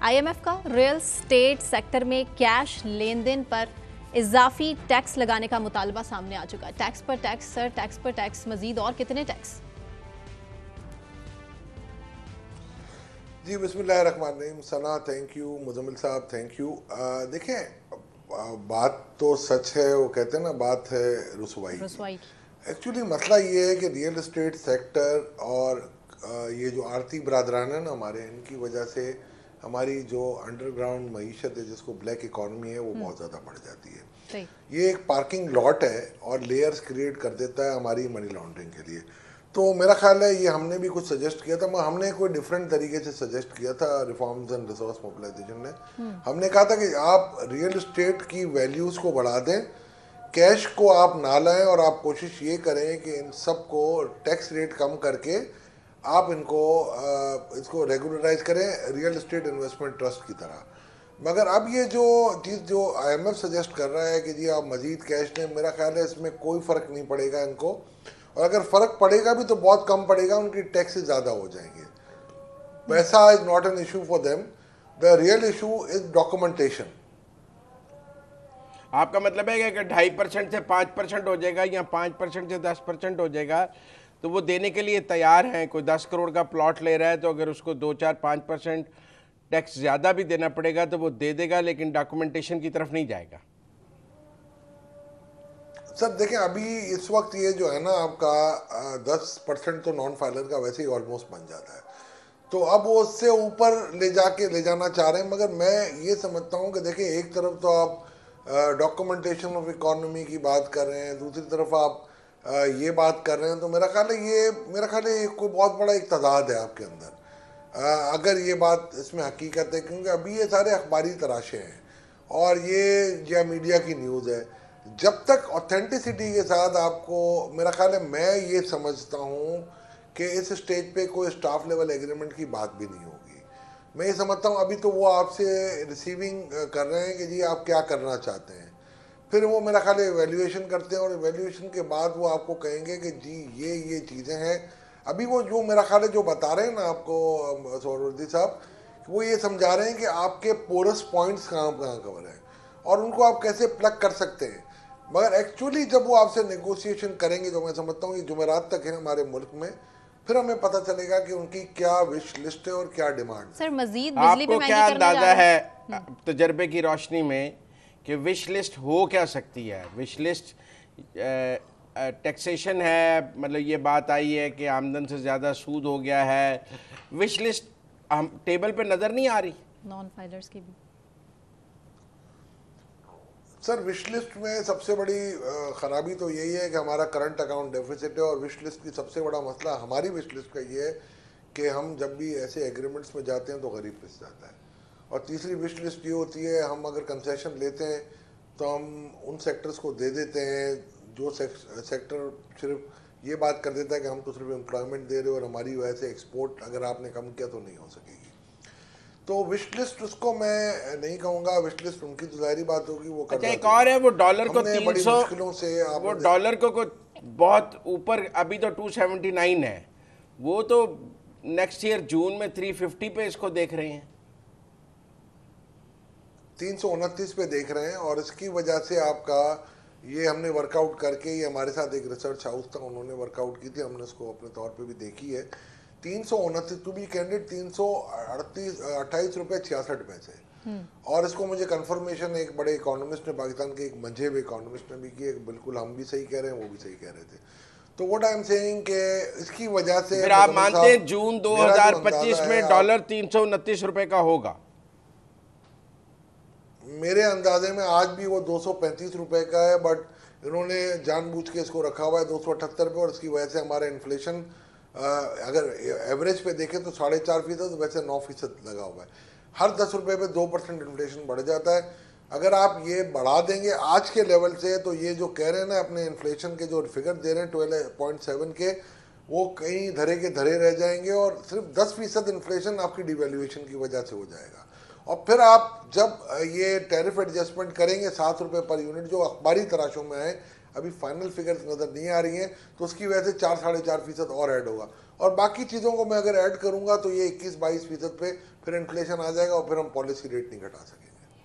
IMF का real estate sector में cash लेन then पर इजाफी टैक्स लगाने का मुतालबा सामने आ चुका है। टैक्स पर टैक्स सर, टैक्स पर टैक्स, मजीद और कितने टैक्स? जी बिस्मिल्लाहिर्रहमानिर्रहीम। सना थैंक यू, मुजम्मिल साहब थैंक यू। देखें, बात तो सच है, वो कहते हैं ना, बात है रुसवाई की। एक्चुअली मसला ये है कि रियल एस्टेट सेक्टर और ये जो आरती बरादरान है ना हमारे, इनकी वजह से हमारी जो अंडरग्राउंड मईशत है, जिसको ब्लैक इकॉनमी है, वो बहुत ज़्यादा बढ़ जाती है। ये एक पार्किंग लॉट है और लेयर्स क्रिएट कर देता है हमारी मनी लॉन्ड्रिंग के लिए। तो मेरा ख्याल है ये हमने भी कुछ सजेस्ट किया था, मगर हमने कोई डिफरेंट तरीके से सजेस्ट किया था रिफॉर्म्स एंड रिसोर्स मोबिलाइजेशन ने। हमने कहा था कि आप रियल एस्टेट की वैल्यूज़ को बढ़ा दें, कैश को आप ना लाएं, और आप कोशिश ये करें कि इन सब को टैक्स रेट कम करके आप इसको रेगुलराइज करें रियल एस्टेट इन्वेस्टमेंट ट्रस्ट की तरह। मगर अब ये जो चीज़ जो आईएमएफ सजेस्ट कर रहा है कि जी आप मजीद कैश लें, मेरा ख्याल है इसमें कोई फ़र्क नहीं पड़ेगा इनको, और अगर फ़र्क पड़ेगा भी तो बहुत कम पड़ेगा, उनकी टैक्सेस ज़्यादा हो जाएंगे। पैसा is not an issue for them, the real issue is documentation. आपका मतलब है कि 2.5% से 5% हो जाएगा या 5% से 10% हो जाएगा, तो वो देने के लिए तैयार हैं। कोई 10 करोड़ का प्लॉट ले रहा है तो अगर उसको 2-4-5% टैक्स ज़्यादा भी देना पड़ेगा तो वो दे देगा, लेकिन डॉक्यूमेंटेशन की तरफ नहीं जाएगा। सर देखें, अभी इस वक्त ये जो है ना आपका 10% तो नॉन फाइलर का वैसे ही ऑलमोस्ट बन जाता है, तो अब वो उससे ऊपर ले जाना चाह रहे हैं। मगर मैं ये समझता हूँ कि देखिए, एक तरफ तो आप डॉक्यूमेंटेशन ऑफ इकोनॉमी की बात कर रहे हैं, दूसरी तरफ आप ये बात कर रहे हैं, तो मेरा ख्याल है ये कोई बहुत बड़ा एक तजाद है आपके अंदर। अगर ये बात इसमें हकीकत है, क्योंकि अभी ये सारे अखबारी तराशे हैं और ये या मीडिया की न्यूज़ है, जब तक ऑथेंटिसिटी के साथ आपको, मेरा ख्याल है, मैं ये समझता हूँ कि इस स्टेज पे कोई स्टाफ लेवल एग्रीमेंट की बात भी नहीं होगी। मैं ये समझता हूँ अभी तो वो आपसे रिसीविंग कर रहे हैं कि जी आप क्या करना चाहते हैं, फिर वो मेरा ख्याल है वैल्यूएशन करते हैं, और वैल्यूएशन के बाद वो आपको कहेंगे कि जी ये चीज़ें हैं। अभी वो जो मेरा ख्याल है जो बता रहे हैं ना आपको सोहरावर्दी साहब, वो ये समझा रहे हैं कि आपके पोरस पॉइंट्स कहाँ कवर हैं और उनको आप कैसे प्लग कर सकते हैं। मगर एक्चुअली जब वो आपसे नेगोशिएशन करेंगे, जो मैं समझता हूँ ये जुमेरात तक है हमारे मुल्क में, फिर हमें पता चलेगा कि उनकी क्या विश लिस्ट है और क्या डिमांड। सर मजीद बिजली पे आपको क्या अंदाजा है तजर्बे की रोशनी में कि विश लिस्ट हो क्या सकती है? विश लिस्ट टैक्सेशन है, मतलब ये बात आई है कि आमदन से ज़्यादा सूद हो गया है। विश लिस्ट हम टेबल पे नज़र नहीं आ रही नॉन फाइलर्स की भी। सर विश लिस्ट में सबसे बड़ी ख़राबी तो यही है कि हमारा करंट अकाउंट डेफिसिट है, और विश लिस्ट की सबसे बड़ा मसला हमारी विश लिस्ट का ये है कि हम जब भी ऐसे एग्रीमेंट्स में जाते हैं तो गरीब पिस जाता है। और तीसरी विश लिस्ट ये होती है, हम अगर कंसेशन लेते हैं तो हम उन सेक्टर्स को दे देते हैं जो सेक्टर सिर्फ ये बात कर देता है कि हम तो सिर्फ एम्प्लॉयमेंट दे रहे हो और हमारी वजह से एक्सपोर्ट अगर आपने कम किया तो नहीं हो सकेगी। तो विश लिस्ट उसको मैं नहीं कहूँगा, विश लिस्ट उनकी तो जाहिर बात होगी वो कर। अच्छा, एक और है, वो डॉलर को 300 मुश्किलों से वो डॉलर को बहुत ऊपर, अभी तो 279 है, वो तो नेक्स्ट ईयर जून में 350 पे इसको देख रहे हैं, 329 पे देख रहे हैं। और इसकी वजह से आपका ये हमने वर्कआउट करके, ये हमारे साथ एक रिसर्च हाउस था, उन्होंने वर्कआउट की थी, हमने उसको अपने तौर पे भी देखी है। 329 टू बी कैंडिड 328 रुपये 66 पैसे। और इसको मुझे कंफर्मेशन एक बड़े इकोनॉमिस्ट ने, पाकिस्तान के एक मंझे हुए इकोनॉमिस्ट ने भी की है, बिल्कुल हम भी सही कह रहे हैं, वो भी सही कह रहे थे। तो व्हाट आई एम सेइंग कि इसकी वजह से फिर आप मानते हैं जून 2025 में डॉलर 329 रुपए का होगा? मेरे अंदाजे में आज भी वो 235 रुपए का है, बट इन्होंने जानबूझ के इसको रखा हुआ है 278 पे, और इसकी वजह से हमारा इन्फ्लेशन अगर एवरेज पे देखें तो 4.5%, वैसे 9% लगा हुआ है। हर 10 रुपये पे 2% इन्फ्लेशन बढ़ जाता है। अगर आप ये बढ़ा देंगे आज के लेवल से, तो ये जो कह रहे हैं ना अपने इन्फ्लेशन के जो फिगर दे रहे हैं 12.7 के, वो कहीं धरे के धरे रह जाएंगे, और सिर्फ 10% इन्फ्लेशन आपकी डिवैल्यूएशन की वजह से हो जाएगा। और फिर आप जब ये टैरिफ एडजस्टमेंट करेंगे 7 रुपये पर यूनिट, जो अखबारी तराशों में है, अभी फाइनल फिगर्स नज़र नहीं आ रही हैं, तो उसकी वजह से 4-4.5% और ऐड होगा, और बाकी चीज़ों को मैं अगर ऐड करूंगा तो ये 21-22% पे फिर इन्फ्लेशन आ जाएगा और फिर हम पॉलिसी रेट नहीं घटा सकेंगे।